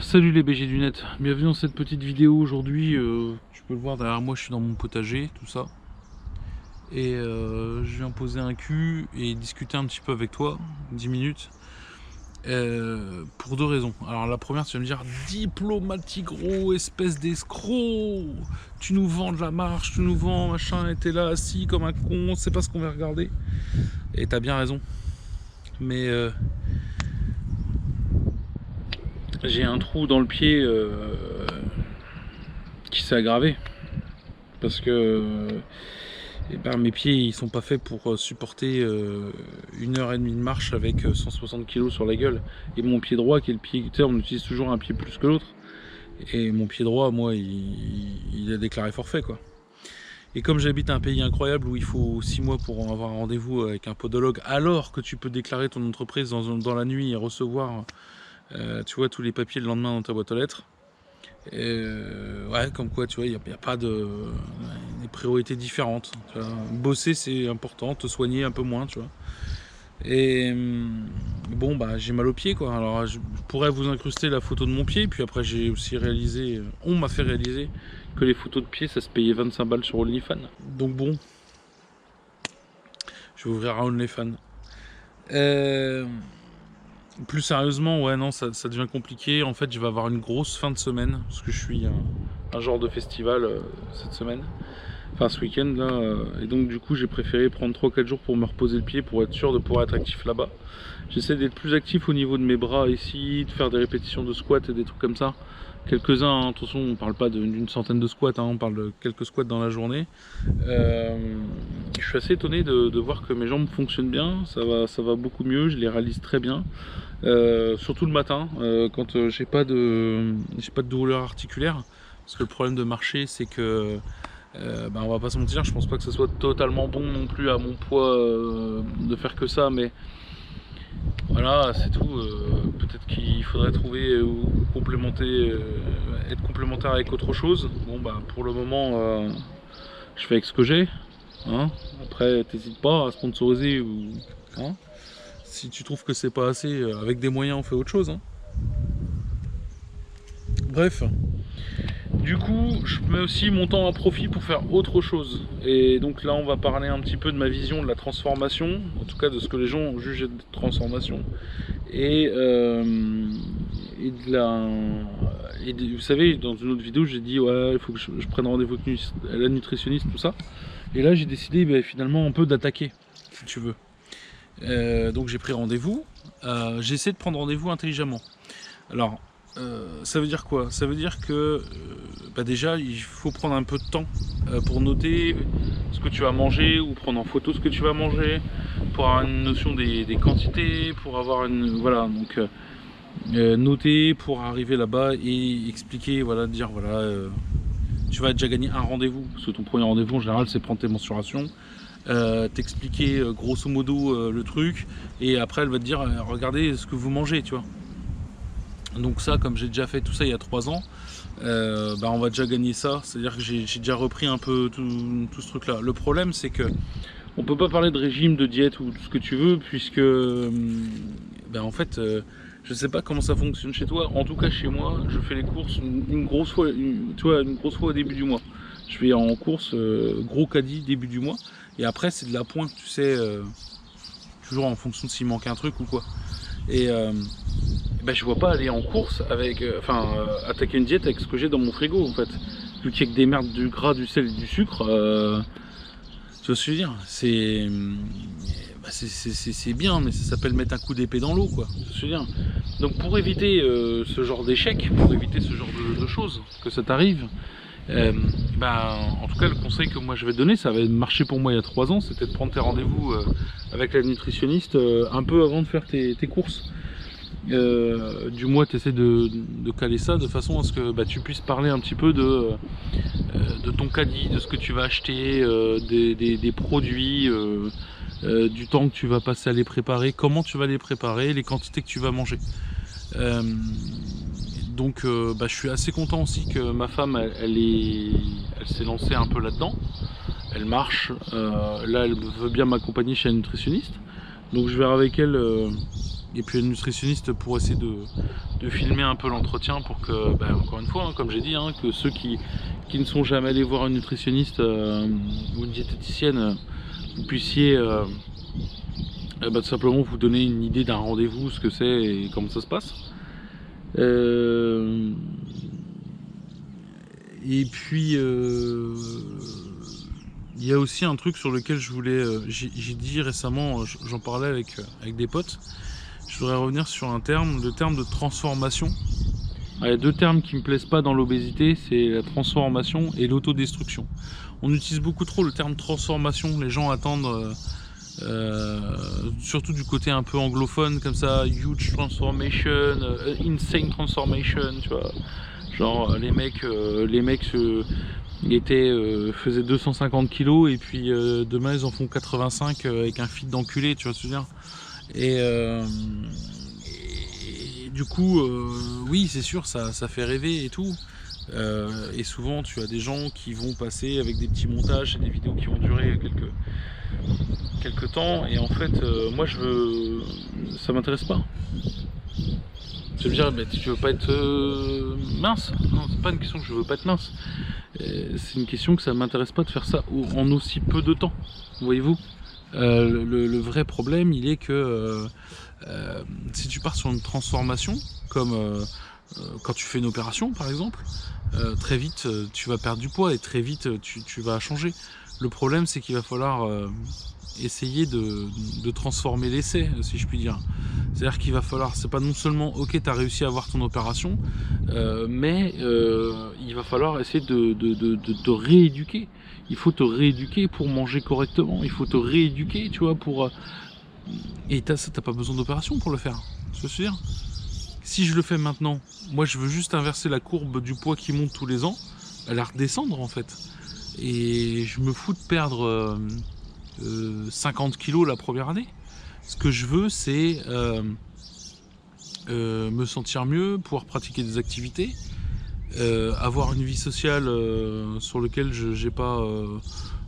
Salut les BG du net, bienvenue dans cette petite vidéo aujourd'hui. Tu peux le voir derrière moi, je suis dans mon potager, tout ça. Et je viens poser un cul et discuter un petit peu avec toi, 10 minutes. Pour deux raisons. Alors la première, tu vas me dire, diplomatique gros, espèce d'escroc, tu nous vends de la marche, tu nous vends machin, et t'es là assis comme un con, on sait pas ce qu'on va regarder. Et t'as bien raison. Mais j'ai un trou dans le pied qui s'est aggravé parce que mes pieds ils sont pas faits pour supporter 1h30 de marche avec 160 kg sur la gueule. Et mon pied droit, qui est le pied, tu sais, on utilise toujours un pied plus que l'autre, et mon pied droit, moi, il a déclaré forfait, quoi. Et comme j'habite un pays incroyable où il faut 6 mois pour en avoir un rendez-vous avec un podologue, alors que tu peux déclarer ton entreprise dans la nuit et recevoir tu vois, tous les papiers le lendemain dans ta boîte aux lettres. Ouais, comme quoi, tu vois, il n'y a pas de des priorités différentes. Tu vois. Bosser, c'est important, te soigner un peu moins, tu vois. Et bon, bah, j'ai mal au pied, quoi. Alors, je pourrais vous incruster la photo de mon pied, puis après, j'ai aussi réalisé, on m'a fait réaliser que les photos de pied, ça se payait 25 balles sur OnlyFans. Donc bon, je vais ouvrir un OnlyFans. Plus sérieusement, ouais, non, ça devient compliqué. En fait, je vais avoir une grosse fin de semaine, parce que je suis un genre de festival cette semaine, enfin ce week-end là, et donc du coup j'ai préféré prendre 3-4 jours pour me reposer le pied, pour être sûr de pouvoir être actif là-bas. J'essaie d'être plus actif au niveau de mes bras ici, de faire des répétitions de squats et des trucs comme ça. Quelques-uns, hein, attention, on parle pas d'une centaine de squats, hein, on parle de quelques squats dans la journée. Je suis assez étonné de voir que mes jambes fonctionnent bien, ça va beaucoup mieux, je les réalise très bien. Surtout le matin, quand j'ai pas de douleur articulaire, parce que le problème de marcher, c'est que on va pas se mentir, je pense pas que ce soit totalement bon non plus à mon poids de faire que ça, mais voilà, c'est tout. Peut-être qu'il faudrait trouver ou complémenter, être complémentaire avec autre chose. Bon, bah pour le moment, je fais avec ce que j'ai. Hein. Après, t'hésites pas à sponsoriser ou. Hein. Si tu trouves que c'est pas assez, avec des moyens, on fait autre chose. Hein. Bref. Du coup, je mets aussi mon temps à profit pour faire autre chose. Et donc là, on va parler un petit peu de ma vision de la transformation, en tout cas de ce que les gens jugent de transformation. Et vous savez, dans une autre vidéo, j'ai dit ouais, il faut que je prenne rendez-vous avec la nutritionniste, tout ça. Et là, j'ai décidé finalement un peu d'attaquer, si tu veux. Donc j'ai pris rendez-vous. J'essaie de prendre rendez-vous intelligemment. Alors, ça veut dire quoi? Ça veut dire que déjà il faut prendre un peu de temps pour noter ce que tu vas manger, ou prendre en photo ce que tu vas manger, pour avoir une notion des quantités, pour avoir une. Voilà, donc noter pour arriver là-bas et expliquer, voilà, dire voilà, tu vas déjà gagner un rendez-vous, parce que ton premier rendez-vous en général c'est prendre tes mensurations. T'expliquer grosso modo le truc, et après elle va te dire regardez ce que vous mangez, tu vois. Donc ça, comme j'ai déjà fait tout ça il y a 3 ans, on va déjà gagner ça, c'est à dire que j'ai déjà repris un peu tout ce truc là. Le problème c'est que on peut pas parler de régime, de diète ou tout ce que tu veux, puisque en fait je sais pas comment ça fonctionne chez toi. En tout cas chez moi, je fais les courses une grosse fois, une grosse fois au début du mois. Je vais en course gros caddie début du mois, et après c'est de la pointe, tu sais, toujours en fonction de s'il manque un truc ou quoi. Et je vois pas aller en course avec, attaquer une diète avec ce que j'ai dans mon frigo, en fait. Vu qu'il y a que des merdes, du gras, du sel et du sucre, tu vois ce que je veux dire, c'est bien, mais ça s'appelle mettre un coup d'épée dans l'eau, quoi. Tu vois ce que je veux dire. Donc pour éviter ce genre d'échec, pour éviter ce genre de choses, que ça t'arrive, en tout cas le conseil que moi je vais te donner, ça avait marché pour moi il y a 3 ans, c'était de prendre tes rendez-vous avec la nutritionniste un peu avant de faire tes courses. Du moins tu essaies de caler ça de façon à ce que tu puisses parler un petit peu de ton caddie, de ce que tu vas acheter, des produits, du temps que tu vas passer à les préparer, comment tu vas les préparer, les quantités que tu vas manger. Donc je suis assez content aussi que ma femme elle s'est lancée un peu là-dedans. Elle marche, là elle veut bien m'accompagner chez un nutritionniste. Donc je verrai avec elle et puis le nutritionniste pour essayer de filmer un peu l'entretien pour que, encore une fois, hein, comme j'ai dit, hein, que ceux qui ne sont jamais allés voir un nutritionniste ou une diététicienne, vous puissiez tout simplement vous donner une idée d'un rendez-vous, ce que c'est et comment ça se passe. Et puis il y a aussi un truc sur lequel je voulais, j'ai dit récemment, j'en parlais avec des potes, je voudrais revenir sur le terme de transformation. Alors, il y a deux termes qui me plaisent pas dans l'obésité, c'est la transformation et l'autodestruction. On utilise beaucoup trop le terme transformation, les gens attendent, surtout du côté un peu anglophone comme ça, huge transformation, insane transformation, tu vois. Genre les mecs faisaient 250 kilos et puis demain ils en font 85 avec un feed d'enculé, tu vois ce que je veux dire. Et du coup, oui, c'est sûr, ça fait rêver et tout. Et souvent, tu as des gens qui vont passer avec des petits montages et des vidéos qui vont durer quelques temps. Et en fait, moi, ça m'intéresse pas. Tu vas me dire, mais tu veux pas être mince? Non, c'est pas une question que je veux pas être mince. C'est une question que ça m'intéresse pas de faire ça en aussi peu de temps. Voyez-vous? Le vrai problème, il est que si tu pars sur une transformation, comme quand tu fais une opération par exemple, très vite tu vas perdre du poids et très vite tu vas changer. Le problème, c'est qu'il va falloir essayer de transformer l'essai, si je puis dire. C'est-à-dire qu'il va falloir, c'est pas non seulement ok, tu as réussi à avoir ton opération, mais il va falloir essayer de te rééduquer. Il faut te rééduquer pour manger correctement, il faut te rééduquer, tu vois, pour... Et t'as pas besoin d'opération pour le faire, tu vois ce que je veux dire? Si je le fais maintenant, moi je veux juste inverser la courbe du poids qui monte tous les ans, à la redescendre en fait. Et je me fous de perdre 50 kilos la première année. Ce que je veux, c'est me sentir mieux, pouvoir pratiquer des activités, avoir une vie sociale sur laquelle je n'ai pas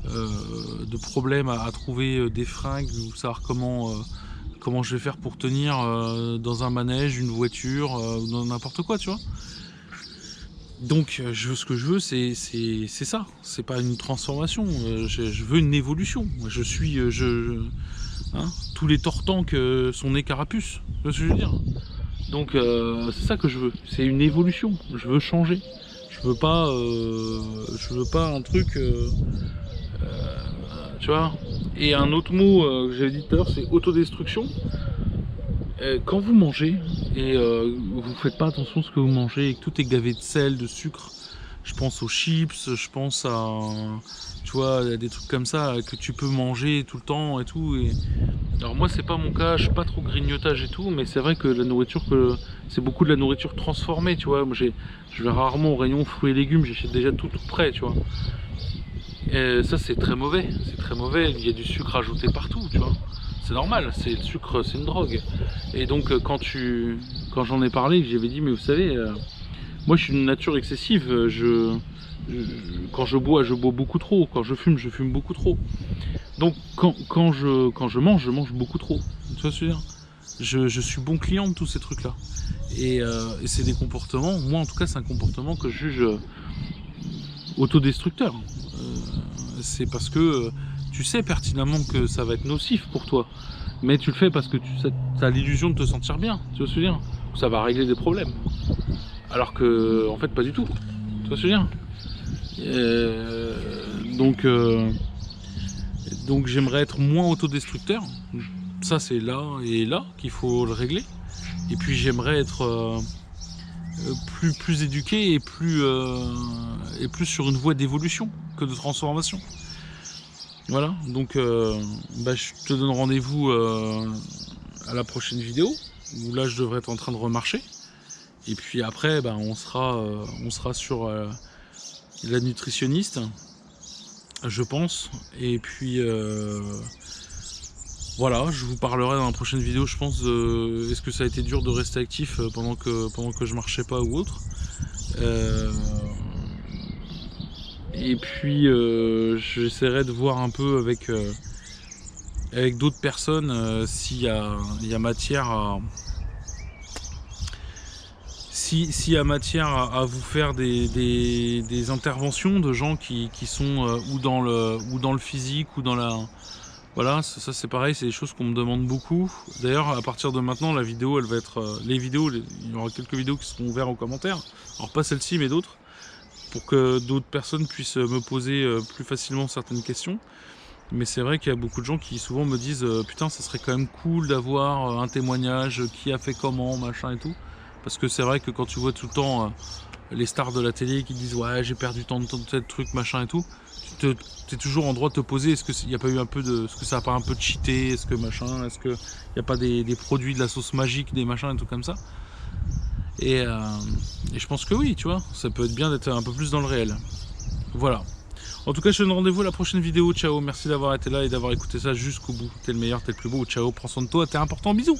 de problème à trouver des fringues ou savoir comment je vais faire pour tenir dans un manège, une voiture ou dans n'importe quoi, tu vois. Donc ce que je veux, c'est ça, c'est pas une transformation, je veux une évolution. Je suis hein, tous les tortans que son nez carapuce, tu vois ce que je veux dire. Donc c'est ça que je veux, c'est une évolution, je veux changer. Je veux pas un truc tu vois. Et un autre mot que j'avais dit tout à l'heure, c'est autodestruction. Quand vous mangez et vous faites pas attention à ce que vous mangez et que tout est gavé de sel, de sucre, je pense aux chips, je pense à, tu vois, des trucs comme ça que tu peux manger tout le temps et tout. Alors moi c'est pas mon cas, je suis pas trop grignotage et tout, mais c'est vrai que la nourriture, c'est beaucoup de la nourriture transformée, tu vois. Moi je vais rarement au rayon fruits et légumes, j'achète déjà tout prêt, tu vois. Et ça c'est très mauvais, il y a du sucre ajouté partout, tu vois. C'est normal, le sucre, c'est une drogue. Et donc quand j'en ai parlé, j'avais dit mais vous savez, moi je suis d'une nature excessive, quand je bois beaucoup trop, quand je fume beaucoup trop. Donc quand je mange beaucoup trop. Tu vois ce que je veux dire? Je suis bon client de tous ces trucs là. Et c'est des comportements, moi en tout cas c'est un comportement que je juge autodestructeur. C'est parce que tu sais pertinemment que ça va être nocif pour toi, mais tu le fais parce que tu as l'illusion de te sentir bien, tu vois ce que je veux dire, ça va régler des problèmes, alors que en fait pas du tout, tu vois ce que je veux dire. Donc j'aimerais être moins autodestructeur, ça c'est là et là qu'il faut le régler, et puis j'aimerais être plus éduqué et plus sur une voie d'évolution que de transformation. Voilà, donc je te donne rendez-vous à la prochaine vidéo, où là je devrais être en train de remarcher. Et puis après, on sera sur la nutritionniste, je pense. Et puis voilà, je vous parlerai dans la prochaine vidéo, je pense, est-ce que ça a été dur de rester actif pendant que je marchais pas ou autre. Et puis j'essaierai de voir un peu avec avec d'autres personnes s'il y a matière à... S'il y a matière à vous faire des interventions de gens qui sont ou dans le physique ou dans la... Voilà, ça c'est pareil, c'est des choses qu'on me demande beaucoup. D'ailleurs, à partir de maintenant, la vidéo, elle va être... il y aura quelques vidéos qui seront ouvertes en commentaire. Alors pas celle-ci, mais d'autres. Pour que d'autres personnes puissent me poser plus facilement certaines questions. Mais c'est vrai qu'il y a beaucoup de gens qui souvent me disent putain, ça serait quand même cool d'avoir un témoignage, qui a fait comment, machin et tout. Parce que c'est vrai que quand tu vois tout le temps les stars de la télé qui disent ouais, j'ai perdu tant de tel truc, machin et tout, tu es toujours en droit de te poser, est-ce qu'il n'y a pas eu un peu de... Est-ce que ça n'a pas un peu cheaté, est-ce que machin, est-ce qu'il n'y a pas des produits de la sauce magique, des machins et tout comme ça. Et je pense que oui, tu vois, ça peut être bien d'être un peu plus dans le réel. Voilà. En tout cas, je te donne rendez-vous à la prochaine vidéo. Ciao, merci d'avoir été là et d'avoir écouté ça jusqu'au bout. T'es le meilleur, t'es le plus beau. Ciao, prends soin de toi, t'es important, bisous.